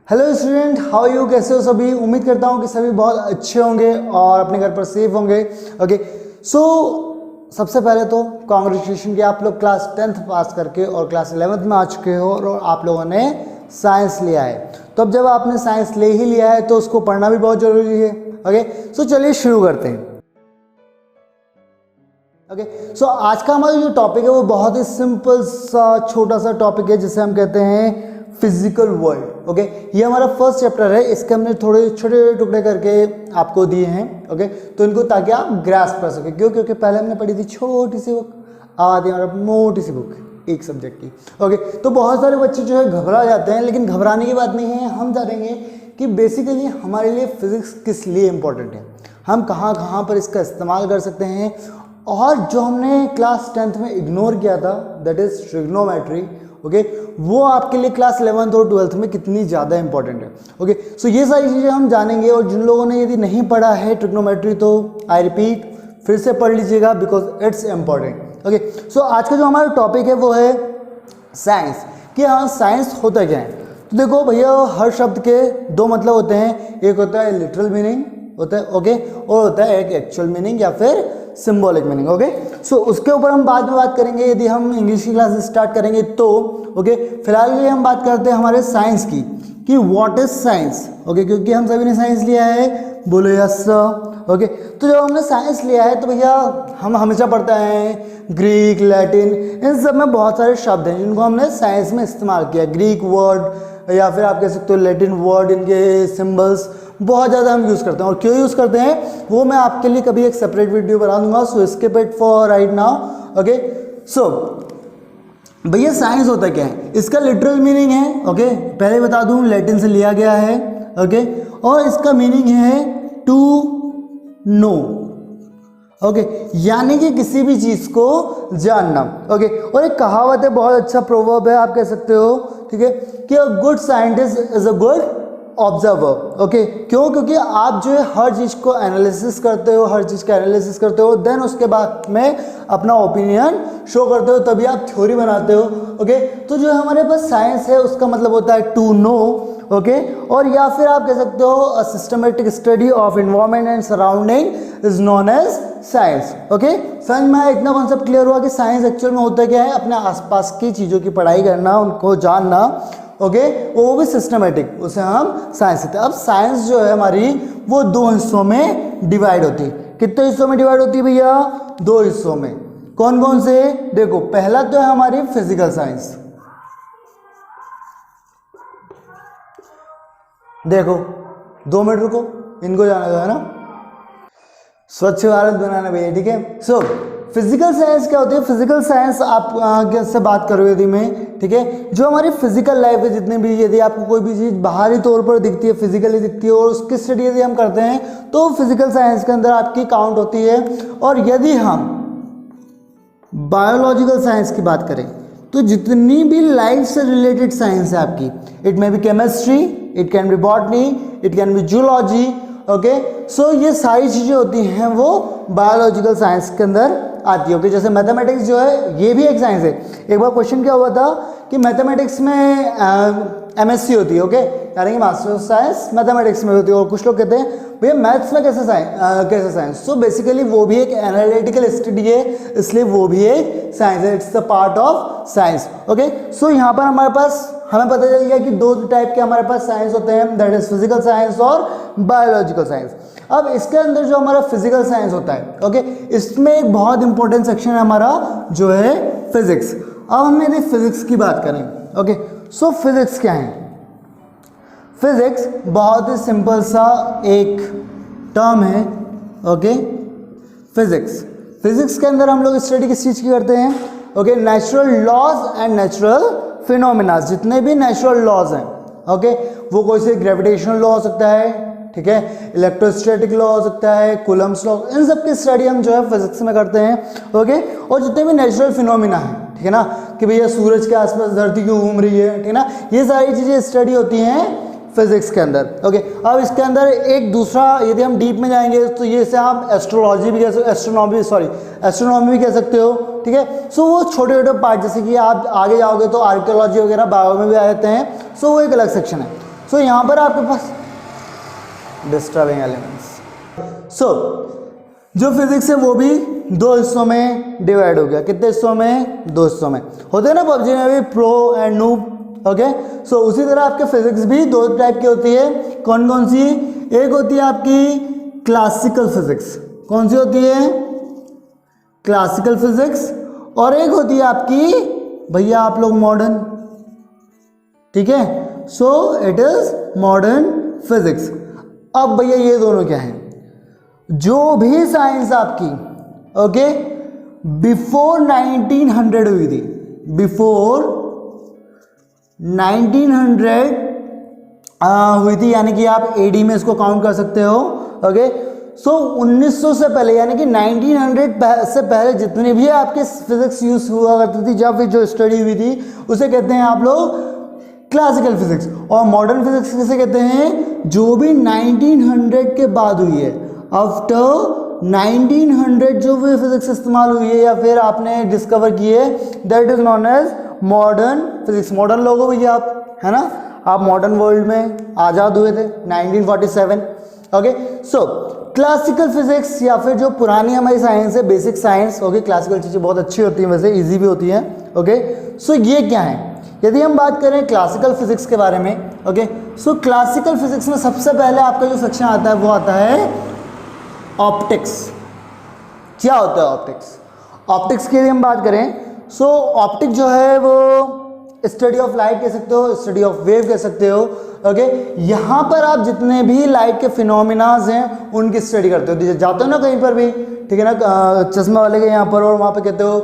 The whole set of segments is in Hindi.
हेलो स्टूडेंट, हाउ यू, कैसे हो सभी। उम्मीद करता हूँ कि सभी बहुत अच्छे होंगे और अपने घर पर सेफ होंगे। ओके, सो सबसे पहले तो कॉन्ग्रेचुलेशन कि आप लोग क्लास 10th पास करके और क्लास 11th में आ चुके हो और आप लोगों ने साइंस लिया है। तो अब जब आपने साइंस ले ही लिया है तो उसको पढ़ना भी बहुत ज़रूरी है। ओके, सो चलिए शुरू करते हैं। ओके, सो आज का हमारा जो टॉपिक है वो बहुत ही सिंपल सा छोटा सा टॉपिक है जिसे हम कहते हैं फिजिकल वर्ल्ड। ओके, ये हमारा फर्स्ट चैप्टर है। इसके हमने थोड़े छोटे टुकड़े करके आपको दिए हैं। ओके, तो इनको ताकि आप ग्रास्प कर सके। क्यों? क्योंकि पहले हमने पढ़ी थी छोटी सी बुक, आधी हमारा मोटी सी बुक एक सब्जेक्ट की। ओके, तो बहुत सारे बच्चे जो है घबरा जाते हैं, लेकिन घबराने की बात नहीं है। हम जानेंगे कि बेसिकली हमारे लिए फिजिक्स किस लिए इम्पोर्टेंट है, हम कहाँ कहाँ पर इसका इस्तेमाल कर सकते हैं, और जो हमने क्लास 10th में इग्नोर किया था दैट इज ट्रिग्नोमेट्री। ओके, वो आपके लिए क्लास 11th और 12th में कितनी ज़्यादा इंपॉर्टेंट है। ओके, सो ये सारी चीज़ें हम जानेंगे। और जिन लोगों ने यदि नहीं पढ़ा है ट्रिग्नोमेट्री तो आई रिपीट फिर से पढ़ लीजिएगा because it's important. Okay, so आज का जो हमारा टॉपिक है वो है साइंस। कि हाँ, साइंस होता क्या है। तो देखो भैया, हर शब्द के दो मतलब होते हैं। एक होता है लिटरल मीनिंग होता है, ओके, और होता है एक एक्चुअल मीनिंग या फिर सिंबॉलिक मीनिंग। ओके, सो उसके ऊपर हम बाद में बात करेंगे यदि हम इंग्लिश की क्लास स्टार्ट करेंगे तो। ओके, फिलहाल ये हम बात करते हैं हमारे साइंस की कि व्हाट इज साइंस। ओके, क्योंकि हम सभी ने साइंस लिया है, बोलो यस। ओके, तो जब हमने साइंस लिया है तो भैया हम हमेशा पढ़ते हैं ग्रीक, लैटिन, इन सब में बहुत सारे शब्द हैं जिनको हमने साइंस में इस्तेमाल किया। ग्रीक वर्ड या फिर आप कह सकते हो लैटिन वर्ड, इनके सिंबल्स बहुत ज़्यादा हम यूज़ करते हैं। और क्यों यूज़ करते हैं वो मैं आपके लिए कभी एक सेपरेट वीडियो बना दूंगा, so skip it for right now. Okay, so भैया साइंस होता क्या है, इसका लिटरल मीनिंग है, ओके, पहले बता दूं लैटिन से लिया गया है। ओके, और इसका मीनिंग है टू नो। ओके, यानी कि किसी भी चीज़ को जानना। ओके, और एक कहावत है, बहुत अच्छा प्रोवर्ब है आप कह सकते हो, ठीक है, कि a good scientist is a good observer. Okay, क्यों? क्योंकि आप जो है हर चीज़ को एनालिसिस करते हो, हर चीज़ का एनालिसिस करते हो, देन उसके बाद में अपना ओपिनियन शो करते हो, तभी आप थ्योरी बनाते हो। ओके, तो जो हमारे पास साइंस है उसका मतलब होता है टू नो। ओके, और या फिर आप कह सकते हो a systematic study of environment and surrounding is known as science. Okay, समझ में आया? इतना कॉन्सेप्ट क्लियर हुआ कि साइंस एक्चुअल में होता क्या है, अपने आसपास की चीज़ों की पढ़ाई करना, उनको जानना। ओके, वो भी सिस्टमेटिक, उसे हम साइंस कहते हैं। अब साइंस जो है हमारी वो दो हिस्सों में डिवाइड होती है। कितने हिस्सों में डिवाइड होती है भैया? दो हिस्सों में। कौन कौन से? देखो, पहला तो है हमारी फिजिकल साइंस। देखो 2 मिनट रुको, इनको जाना दो, है ना। स्वच्छ भारत बनाना भैया, ठीक है। सो फिजिकल साइंस क्या होती है? फिजिकल साइंस आप से बात करो यदि मैं, ठीक है, जो हमारी फिजिकल लाइफ है, जितने भी यदि आपको कोई भी चीज़ बाहरी तौर पर दिखती है, फिजिकली दिखती है, और उसकी स्टडी यदि हम करते हैं तो फिजिकल साइंस के अंदर आपकी काउंट होती है। और यदि हम बायोलॉजिकल साइंस की बात करें तो जितनी भी लाइफ से रिलेटेड साइंस है आपकी, it may be chemistry, it can be botany, it can be zoology. Okay, so ये सारी चीज़ें होती हैं वो बायोलॉजिकल साइंस के अंदर आती है। ओके, जैसे मैथमेटिक्स जो है ये भी एक साइंस है। एक बार क्वेश्चन क्या हुआ था कि मैथमेटिक्स में MSc होती है, ओके, यानी कि मास्टर ऑफ साइंस मैथमेटिक्स में होती है। और कुछ लोग कहते हैं भैया मैथ्स में कैसे साइंस। सो बेसिकली वो भी एक एनालिटिकल स्टडी है, इसलिए वो भी एक साइंस है, it's the part of science. Okay, so यहाँ पर हमारे पास हमें पता चल गया कि दो टाइप के हमारे पास साइंस होते हैं, दैट इज फिजिकल साइंस और बायोलॉजिकल साइंस। अब इसके अंदर जो हमारा फिजिकल साइंस होता है, ओके, इसमें एक बहुत इंपॉर्टेंट सेक्शन है हमारा जो है फिजिक्स। अब हम यदि फिजिक्स की बात करें, ओके, सो फिजिक्स क्या है? फिजिक्स बहुत ही सिंपल सा एक टर्म है। ओके, फिजिक्स के अंदर हम लोग स्टडी किस चीज़ की करते हैं? Okay, natural laws and natural phenomena, जितने भी नेचुरल लॉज हैं, ओके, वो कोई से ग्रेविटेशनल लॉ हो सकता है, ठीक है, इलेक्ट्रोस्टैटिक लॉ हो सकता है, कूलम्स लॉ, इन सब की स्टडी हम जो है फिजिक्स में करते हैं। ओके, और जितने भी नेचुरल फिनोमिना है, ठीक है ना, कि भैया सूरज के आसपास धरती क्यों घूम रही है, ठीक है ना, ये सारी चीज़ें स्टडी होती हैं फिजिक्स के अंदर। ओके, अब इसके अंदर एक दूसरा यदि हम डीप में जाएंगे तो ये से आप एस्ट्रोलॉजी भी कह सकते, एस्ट्रोनॉमी भी कह सकते हो, ठीक है। सो वो छोटे छोटे पार्ट, जैसे कि आप आगे जाओगे तो आर्कियोलॉजी वगैरह बायो में भी आ जाते हैं, सो वो एक अलग सेक्शन है। सो यहाँ पर आपके पास डिस्टर्बिंग एलिमेंट्स। सो जो फिजिक्स है वो भी दो हिस्सों में डिवाइड हो गया। कितने हिस्सों में? दो हिस्सों में। होते हैं ना पबजी में भी प्रो एंड नूब। ओके, सो उसी तरह आपके फिजिक्स भी दो टाइप की होती है। कौन कौन सी? एक होती है आपकी क्लासिकल फिजिक्स। कौन सी होती है? Classical physics. और एक होती है आपकी भैया आप लोग मॉडर्न। ठीक है, so it is modern physics. अब भैया ये दोनों क्या है? जो भी साइंस आपकी ओके बिफोर 1900 हुई थी, बिफोर 1900 हुई थी, यानी कि आप एडी में इसको काउंट कर सकते हो। ओके, सो 1900 से पहले यानी कि 1900 से पहले जितनी भी आपके फिजिक्स यूज हुआ करती थी, जब भी जो स्टडी हुई थी, उसे कहते हैं आप लोग क्लासिकल फिजिक्स। और मॉडर्न फिजिक्स किसे कहते हैं? जो भी 1900 के बाद हुई है, आफ्टर 1900 जो भी फिजिक्स इस्तेमाल हुई है या फिर आपने डिस्कवर की है, that is known as modern physics. Modern लोग हो भैया आप, है ना? आप मॉडर्न वर्ल्ड में आज़ाद हुए थे 1947। ओके, सो क्लासिकल फिजिक्स या फिर जो पुरानी हमारी साइंस है, बेसिक साइंस। ओके, क्लासिकल चीज़ें बहुत अच्छी होती हैं, वैसे इजी भी होती हैं। ओके, सो ये क्या है? यदि हम बात करें क्लासिकल फिजिक्स के बारे में, ओके, सो क्लासिकल फिजिक्स में सबसे पहले आपका जो सेक्शन आता है वो आता है ऑप्टिक्स। क्या होता है ऑप्टिक्स? ऑप्टिक्स की यदि हम बात करें, सो ऑप्टिक जो है वो स्टडी ऑफ लाइट कह सकते हो, स्टडी ऑफ वेव कह सकते हो। ओके, यहाँ पर आप जितने भी लाइट के फिनोमिनाज हैं उनकी स्टडी करते हो। जाते हो ना कहीं पर भी, ठीक है ना, चश्मा वाले के यहाँ पर, और वहाँ पे कहते हो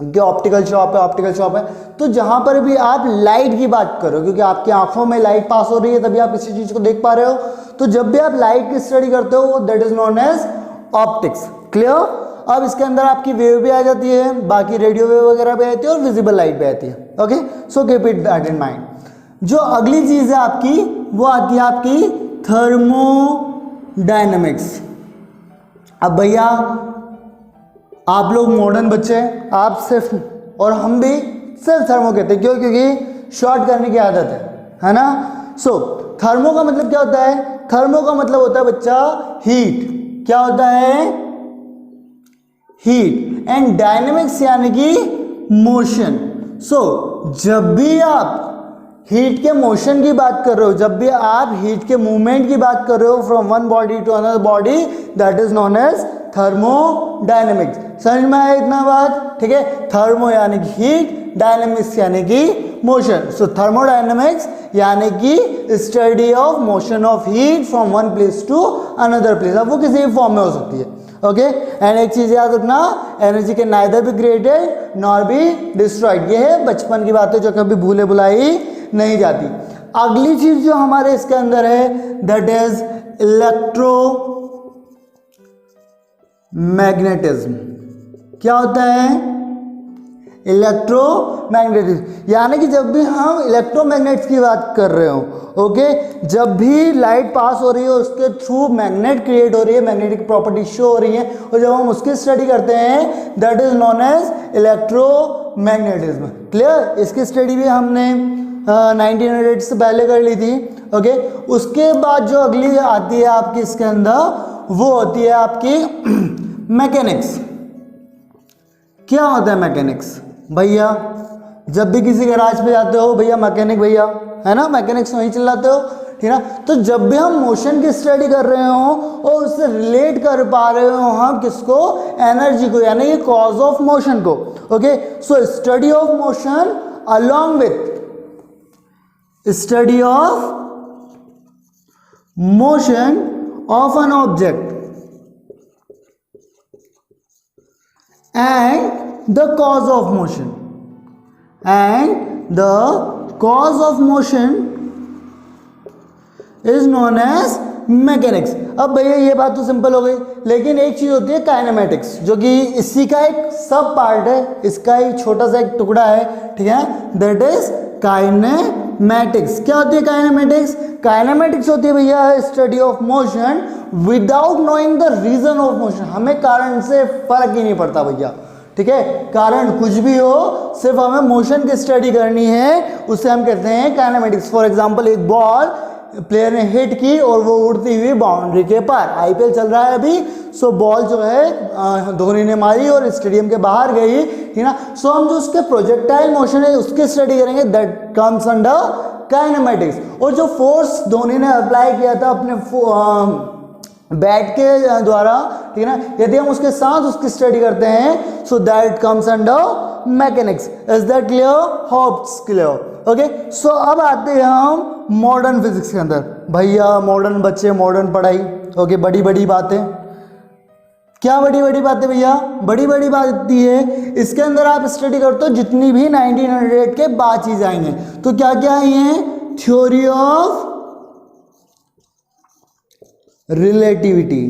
कि ऑप्टिकल शॉप है, ऑप्टिकल शॉप है। तो जहाँ पर भी आप लाइट की बात करो, क्योंकि आपकी आंखों में लाइट पास हो रही है तभी आप किसी चीज़ को देख पा रहे हो, तो जब भी आप लाइट की स्टडी करते हो that is known as optics. Clear? अब इसके अंदर आपकी वेव भी आ जाती है, बाकी रेडियो वेव वगैरह भी आती है और विजिबल लाइट भी आती है। Okay, so keep it that in mind. जो अगली चीज़ है आपकी वो आती है आपकी थर्मोडायनेमिक्स। अब भैया आप लोग मॉडर्न बच्चे हैं, आप सिर्फ और हम भी सिर्फ थर्मो कहते हैं। क्यों? क्योंकि शॉर्ट करने की आदत है ना? सो थर्मो का मतलब क्या होता है? थर्मो का मतलब होता है बच्चा हीट। क्या होता है? हीट। एंड डायनेमिक्स यानी कि मोशन। सो जब भी आप हीट के मोशन की बात कर रहे हो, जब भी आप हीट के मूवमेंट की बात कर रहे हो from one body to another body, that is known as thermodynamics. समझ में आया इतना बात? ठीक है, थर्मो यानी कि हीट, डायनेमिक्स यानी कि मोशन। सो थर्मोडायनेमिक्स यानी कि study of motion of heat from one place to another place. अब वो किसी भी फॉर्म में हो सकती है। ओके, एंड एक चीज याद रखना, एनर्जी के neither be created nor be destroyed. ये है बचपन की बातें जो कभी भूले भुलाई नहीं जाती। अगली चीज जो हमारे इसके अंदर है दैट इज इलेक्ट्रोमैग्नेटिज्म। क्या होता है? इलेक्ट्रोमैग्नेटिज्म यानी कि जब भी हम इलेक्ट्रोमैग्नेट्स की बात कर रहे हो, ओके, जब भी लाइट पास हो रही है उसके थ्रू मैग्नेट क्रिएट हो रही है, मैग्नेटिक प्रॉपर्टी शो हो रही है, और जब हम उसकी स्टडी करते हैं that is known as electromagnetism. Clear? इसकी स्टडी भी हमने 1900 से पहले कर ली थी। ओके, उसके बाद जो अगली आती है आपकी इसके अंदर वो होती है आपकी मैकेनिक्स। क्या होता है मैकेनिक्स? भैया जब भी किसी गैराज पे जाते हो, भैया मैकेनिक भैया, है ना, मैकेनिक्स वहीं चिल्लाते हो, ठीक है ना? तो जब भी हम मोशन की स्टडी कर रहे हो और उससे रिलेट कर पा रहे हो हम किसको? एनर्जी को, यानी कि कॉज ऑफ मोशन को। Okay, so study of motion along with study of motion of an object and the cause of motion, and the cause of motion is known as mechanics। अब भैया ये बात तो सिंपल हो गई, लेकिन एक चीज होती है काइनेमेटिक्स, जो कि इसी का एक सब पार्ट है, इसका ही छोटा सा एक टुकड़ा है, ठीक है, दैट इज काइनेमेटिक्स। क्या होती है काइनेमेटिक्स? काइनेमेटिक्स होती है भैया study of motion without knowing the reason of motion. हमें कारण से फर्क ही नहीं पड़ता भैया, ठीक है। कारण कुछ भी हो, सिर्फ हमें मोशन की स्टडी करनी है, उसे हम कहते हैं काइनेमेटिक्स। फॉर एग्जांपल एक बॉल प्लेयर ने हिट की और वो उड़ती हुई बाउंड्री के पार, आईपीएल चल रहा है अभी, सो बॉल जो है धोनी ने मारी और स्टेडियम के बाहर गई, ठीक ना। सो हम जो उसके प्रोजेक्टाइल मोशन है उसकी स्टडी करेंगे, दैट कम्स अंडर काइनेमेटिक्स। और जो फोर्स धोनी ने अप्लाई किया था अपने बैट के द्वारा, ठीक है ना, यदि हम उसके साथ उसकी स्टडी करते हैं, so that comes under mechanics. Is that clear? Hopes clear. Okay, so अब आते हैं हम मॉडर्न फिजिक्स के अंदर। भैया मॉडर्न बच्चे, मॉडर्न पढ़ाई, ओके, बड़ी बड़ी बातें। क्या बड़ी बड़ी बातें भैया? बड़ी बड़ी बात इतनी है, इसके अंदर आप स्टडी करते हो जितनी भी 1900 के बाद चीज आई हैं, तो क्या क्या आई हैं? Theory of relativity.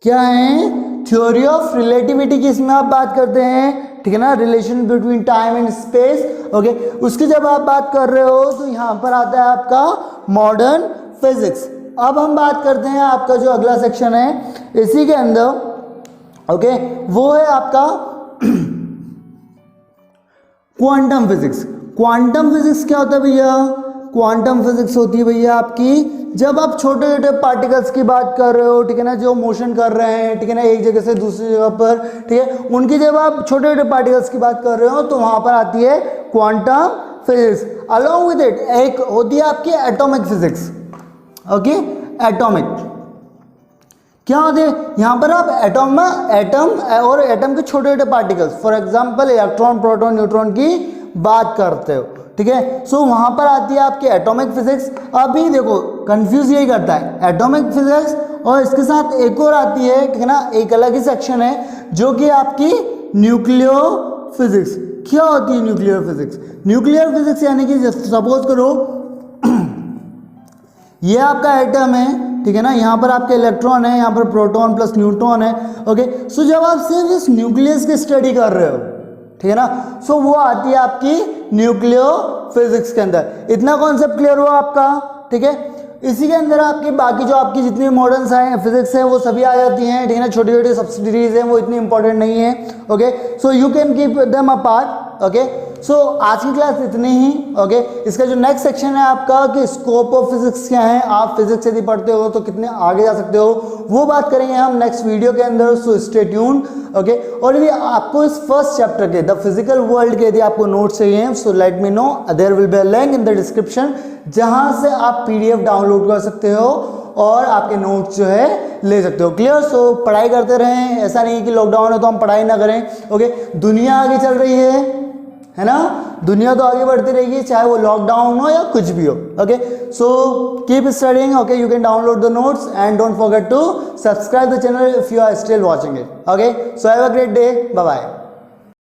क्या है? थ्योरी ऑफ रिलेटिविटी की इसमें आप बात करते हैं, ठीक है ना, relation between time and space. Okay, उसकी जब आप बात कर रहे हो तो यहां पर आता है आपका मॉडर्न फिजिक्स। अब हम बात करते हैं आपका जो अगला सेक्शन है इसी के अंदर, ओके, वो है आपका क्वांटम फिजिक्स। क्वांटम फिजिक्स क्या होता है भैया? क्वांटम फिजिक्स होती है भैया आपकी जब आप छोटे छोटे पार्टिकल्स की बात कर रहे हो, ठीक है ना, जो मोशन कर रहे हैं, ठीक है ना, एक जगह से दूसरी जगह पर, ठीक है, उनकी जब आप छोटे छोटे पार्टिकल्स की बात कर रहे हो तो वहां पर आती है quantum physics. Along with it एक होती है आपकी एटॉमिक फिजिक्स। ओके, एटॉमिक क्या होते हैं? यहां पर आप एटम और एटम के छोटे छोटे particles, for example electron, proton, neutron की बात करते हो, ठीक है। सो वहां पर आती है आपकी एटॉमिक फिजिक्स। अभी देखो कंफ्यूज यही करता है एटॉमिक फिजिक्स, और इसके साथ एक और आती है, ठीक है ना, एक अलग ही सेक्शन है जो कि आपकी न्यूक्लियर फिजिक्स। क्या होती है न्यूक्लियर फिजिक्स? न्यूक्लियर फिजिक्स यानी कि सपोज करो ये आपका एटम है, ठीक है ना, यहाँ पर आपके इलेक्ट्रॉन है, यहाँ पर प्रोटॉन प्लस न्यूट्रॉन है। ओके, सो जब आप सिर्फ इस न्यूक्लियस की स्टडी कर रहे हो, ठीक है ना, सो वो आती है आपकी न्यूक्लियर फिजिक्स के अंदर। इतना कॉन्सेप्ट क्लियर हुआ आपका, ठीक है। इसी के अंदर आपकी बाकी जो आपकी जितनी मॉडर्न साइंस फिजिक्स है वो सभी आ जाती हैं, ठीक है ना, छोटी छोटी सब्सिडीज हैं, वो इतनी इंपॉर्टेंट नहीं है। Okay, so you can keep them apart. Okay, so आज की क्लास इतनी ही। ओके, इसका जो नेक्स्ट सेक्शन है आपका कि स्कोप ऑफ फिजिक्स क्या है, आप फिजिक्स यदि पढ़ते हो तो कितने आगे जा सकते हो, वो बात करेंगे हम नेक्स्ट वीडियो के अंदर। So stay tune. ओके, और यदि आपको इस फर्स्ट चैप्टर के द फिजिकल वर्ल्ड के यदि आपको नोट्स चाहिए, so let me know, there will be a link in the description जहां से आप पीडीएफ डाउनलोड कर सकते हो और आपके नोट्स जो है ले सकते हो। क्लियर? सो पढ़ाई करते रहें, ऐसा नहीं कि लॉकडाउन है तो हम पढ़ाई ना करें। ओके, दुनिया आगे चल रही है ना, दुनिया तो आगे बढ़ती रहेगी चाहे वो लॉकडाउन हो या कुछ भी हो। Okay, so keep studying. Okay, you can download the notes and don't forget to subscribe the channel if you are still watching it. Okay, so have a great day, bye bye.